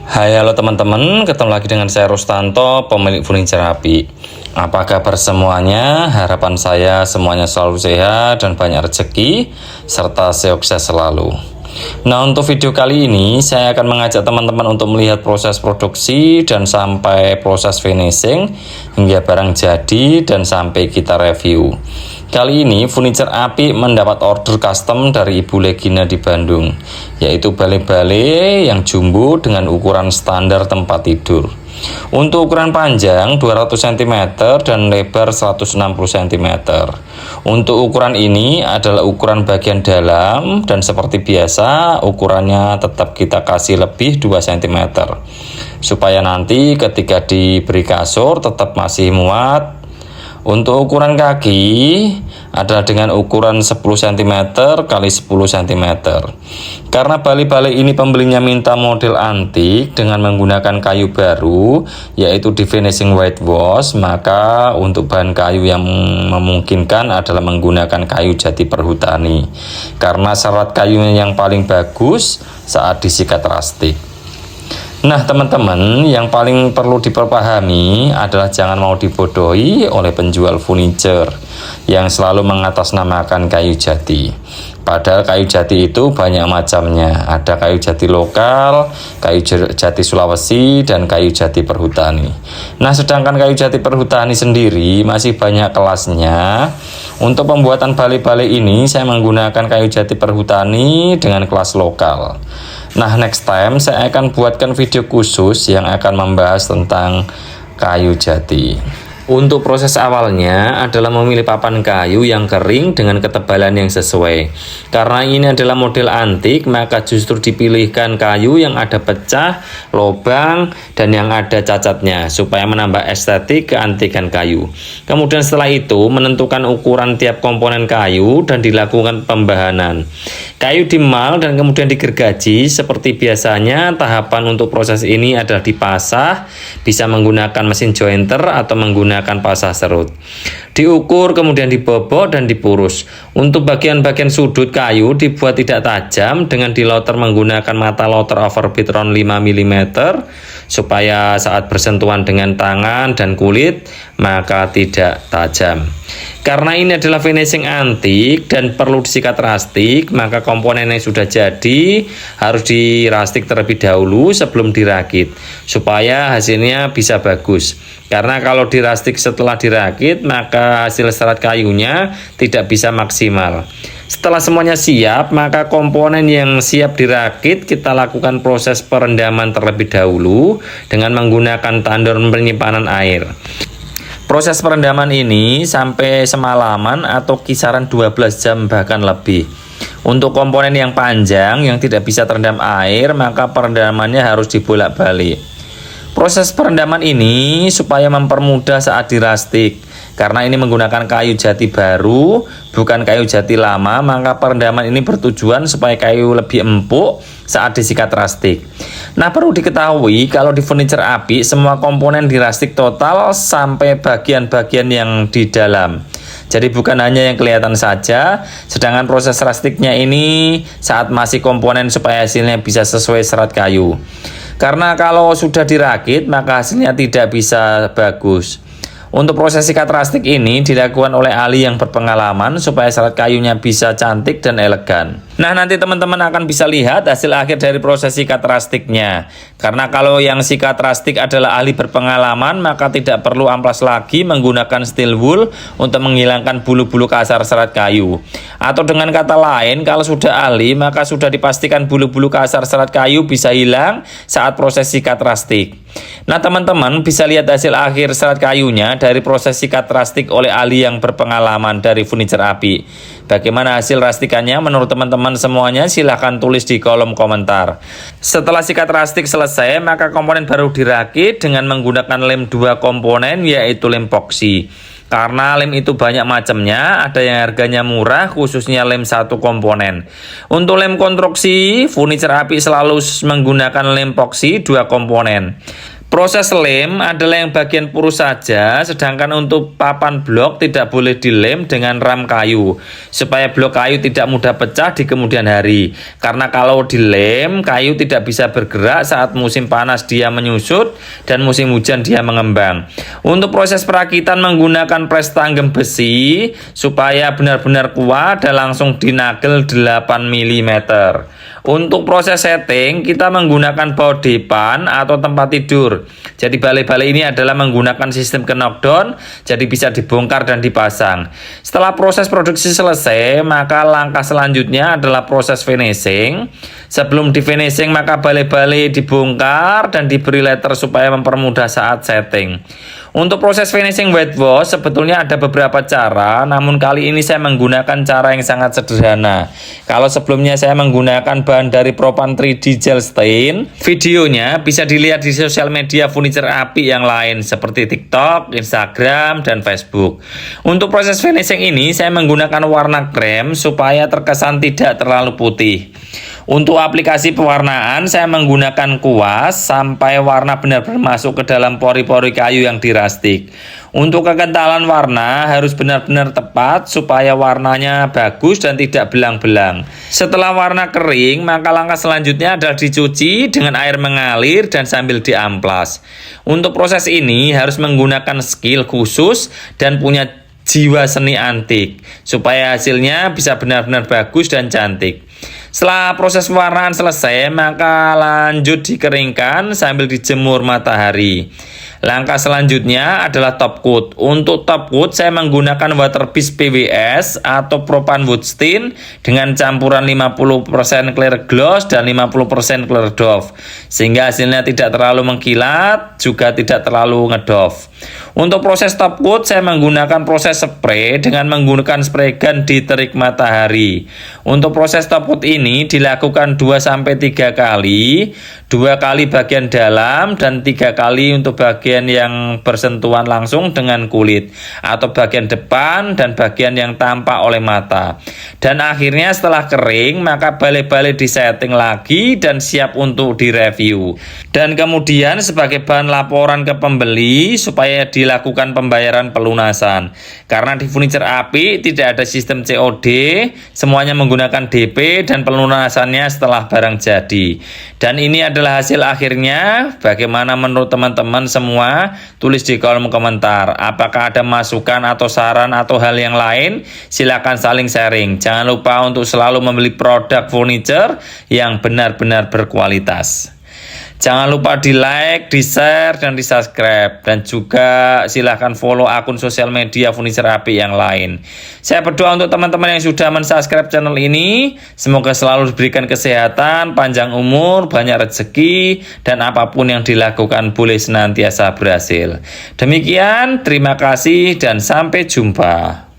Hai, halo teman-teman, ketemu lagi dengan saya Rustanto, pemilik furniture Api. Apa kabar semuanya? Harapan saya semuanya selalu sehat dan banyak rezeki, serta sukses selalu. Nah, untuk video kali ini saya akan mengajak teman-teman untuk melihat proses produksi dan sampai proses finishing hingga barang jadi dan sampai kita review. Kali ini furniture Api mendapat order custom dari Ibu Legina di Bandung, yaitu bale-bale yang jumbo dengan ukuran standar tempat tidur. Untuk ukuran panjang 200 cm dan lebar 160 cm. Untuk ukuran ini adalah ukuran bagian dalam dan seperti biasa ukurannya tetap kita kasih lebih 2 cm. Supaya nanti ketika diberi kasur tetap masih muat. Untuk ukuran kaki adalah dengan ukuran 10 cm kali 10 cm. Karena bale-bale ini pembelinya minta model antik dengan menggunakan kayu baru, yaitu di finishing whitewash, maka untuk bahan kayu yang memungkinkan adalah menggunakan kayu jati perhutani. Karena syarat kayunya yang paling bagus saat disikat rastik. Nah teman-teman, yang paling perlu diperpahami adalah jangan mau dibodohi oleh penjual furniture yang selalu mengatasnamakan kayu jati. Padahal kayu jati itu banyak macamnya. Ada kayu jati lokal, kayu jati Sulawesi, dan kayu jati perhutani. Nah, sedangkan kayu jati perhutani sendiri masih banyak kelasnya. Untuk pembuatan bale-bale ini saya menggunakan kayu jati perhutani dengan kelas lokal. Nah, next time saya akan buatkan video khusus yang akan membahas tentang kayu jati. Untuk proses awalnya adalah memilih papan kayu yang kering dengan ketebalan yang sesuai. Karena ini adalah model antik, maka justru dipilihkan kayu yang ada pecah, lobang, dan yang ada cacatnya supaya menambah estetik keantikan kayu. Kemudian setelah itu menentukan ukuran tiap komponen kayu dan dilakukan pembahanan. Kayu dimal dan kemudian digergaji. Seperti biasanya, tahapan untuk proses ini adalah dipasah, bisa menggunakan mesin jointer atau menggunakan pasah serut. Diukur, kemudian dibobok dan dipurus. Untuk bagian-bagian sudut kayu dibuat tidak tajam dengan diloter menggunakan mata loter overbeat round 5 mm supaya saat bersentuhan dengan tangan dan kulit maka tidak tajam. Karena ini adalah finishing antik dan perlu disikat rastik, maka komponen yang sudah jadi harus dirastik terlebih dahulu sebelum dirakit supaya hasilnya bisa bagus. Karena kalau dirastik setelah dirakit maka hasil serat kayunya tidak bisa maksimal. Setelah semuanya siap, maka komponen yang siap dirakit kita lakukan proses perendaman terlebih dahulu dengan menggunakan tandon penyimpanan air. Proses perendaman ini sampai semalaman atau kisaran 12 jam bahkan lebih. Untuk komponen yang panjang yang tidak bisa terendam air, maka perendamannya harus dibolak-balik. Proses perendaman ini supaya mempermudah saat dirastik. Karena ini menggunakan kayu jati baru, bukan kayu jati lama, maka perendaman ini bertujuan supaya kayu lebih empuk saat disikat rastik. Nah, perlu diketahui kalau di furniture Api semua komponen dirastik total sampai bagian-bagian yang di dalam. Jadi bukan hanya yang kelihatan saja, sedangkan proses rastiknya ini saat masih komponen supaya hasilnya bisa sesuai serat kayu. Karena kalau sudah dirakit maka hasilnya tidak bisa bagus. Untuk proses sikat rastik ini dilakukan oleh ahli yang berpengalaman supaya serat kayunya bisa cantik dan elegan. Nah, nanti teman-teman akan bisa lihat hasil akhir dari proses sikat rastiknya. Karena kalau yang sikat rastik adalah ahli berpengalaman, maka tidak perlu amplas lagi menggunakan steel wool untuk menghilangkan bulu-bulu kasar serat kayu. Atau dengan kata lain, kalau sudah ahli, maka sudah dipastikan bulu-bulu kasar serat kayu bisa hilang saat proses sikat rastik. Nah, teman-teman bisa lihat hasil akhir serat kayunya dari proses sikat rastik oleh ahli yang berpengalaman dari furniture Api. Bagaimana hasil rastikannya menurut teman-teman semuanya? Silahkan tulis di kolom komentar. Setelah sikat rastik selesai, maka komponen baru dirakit dengan menggunakan lem 2 komponen, yaitu lem epoxy. Karena lem itu banyak macamnya, ada yang harganya murah, khususnya lem 1 komponen. Untuk lem konstruksi, furniture Api selalu menggunakan lem epoxy 2 komponen. Proses lem adalah yang bagian purus saja, sedangkan untuk papan blok tidak boleh dilem dengan ram kayu, supaya blok kayu tidak mudah pecah di kemudian hari. Karena kalau dilem, kayu tidak bisa bergerak saat musim panas dia menyusut dan musim hujan dia mengembang. Untuk proses perakitan menggunakan pres tanggem besi, supaya benar-benar kuat dan langsung dinagel 8 mm. Untuk proses setting, kita menggunakan baut depan atau tempat tidur. Jadi balai-balai ini adalah menggunakan sistem knockdown, jadi bisa dibongkar dan dipasang. Setelah proses produksi selesai, maka langkah selanjutnya adalah proses finishing. Sebelum di finishing, maka balai-balai dibongkar dan diberi letter supaya mempermudah saat setting. Untuk proses finishing whitewash sebetulnya ada beberapa cara, namun kali ini saya menggunakan cara yang sangat sederhana. Kalau sebelumnya saya menggunakan bahan dari Propan 3D Gel Stain, videonya bisa dilihat di sosial media furniture api yang lain seperti TikTok, Instagram, dan Facebook. Untuk proses finishing ini saya menggunakan warna krem supaya terkesan tidak terlalu putih. Untuk aplikasi pewarnaan saya menggunakan kuas sampai warna benar-benar masuk ke dalam pori-pori kayu yang dirastik. Untuk kekentalan warna harus benar-benar tepat supaya warnanya bagus dan tidak belang-belang. Setelah warna kering, maka langkah selanjutnya adalah dicuci dengan air mengalir dan sambil diamplas. Untuk proses ini harus menggunakan skill khusus dan punya jiwa seni antik supaya hasilnya bisa benar-benar bagus dan cantik. Setelah proses pewarnaan selesai, maka lanjut dikeringkan sambil dijemur matahari. Langkah selanjutnya adalah top coat. Untuk top coat saya menggunakan water-based PWS atau Propan Wood Stain dengan campuran 50% clear gloss dan 50% clear doff, sehingga hasilnya tidak terlalu mengkilat, juga tidak terlalu ngedoff. Untuk proses top coat saya menggunakan proses spray dengan menggunakan spray gun di terik matahari. Untuk proses top coat ini dilakukan 2-3 kali, 2 kali bagian dalam dan 3 kali untuk bagian yang bersentuhan langsung dengan kulit atau bagian depan dan bagian yang tampak oleh mata. Dan akhirnya setelah kering, maka balai-balai disetting lagi dan siap untuk direview. Dan kemudian sebagai bahan laporan ke pembeli supaya dilakukan pembayaran pelunasan. Karena di furniture api tidak ada sistem COD, semuanya menggunakan DP dan pelunasannya setelah barang jadi. Dan ini adalah hasil akhirnya. Bagaimana menurut teman-teman semua? Tulis di kolom komentar. Apakah ada masukan atau saran atau hal yang lain? Silakan saling sharing. Jangan lupa untuk selalu membeli produk furniture yang benar-benar berkualitas. Jangan lupa di like, di share, dan di subscribe. Dan juga silahkan follow akun sosial media furniture api yang lain. Saya berdoa untuk teman-teman yang sudah mensubscribe channel ini. Semoga selalu diberikan kesehatan, panjang umur, banyak rezeki, dan apapun yang dilakukan boleh senantiasa berhasil. Demikian, terima kasih dan sampai jumpa.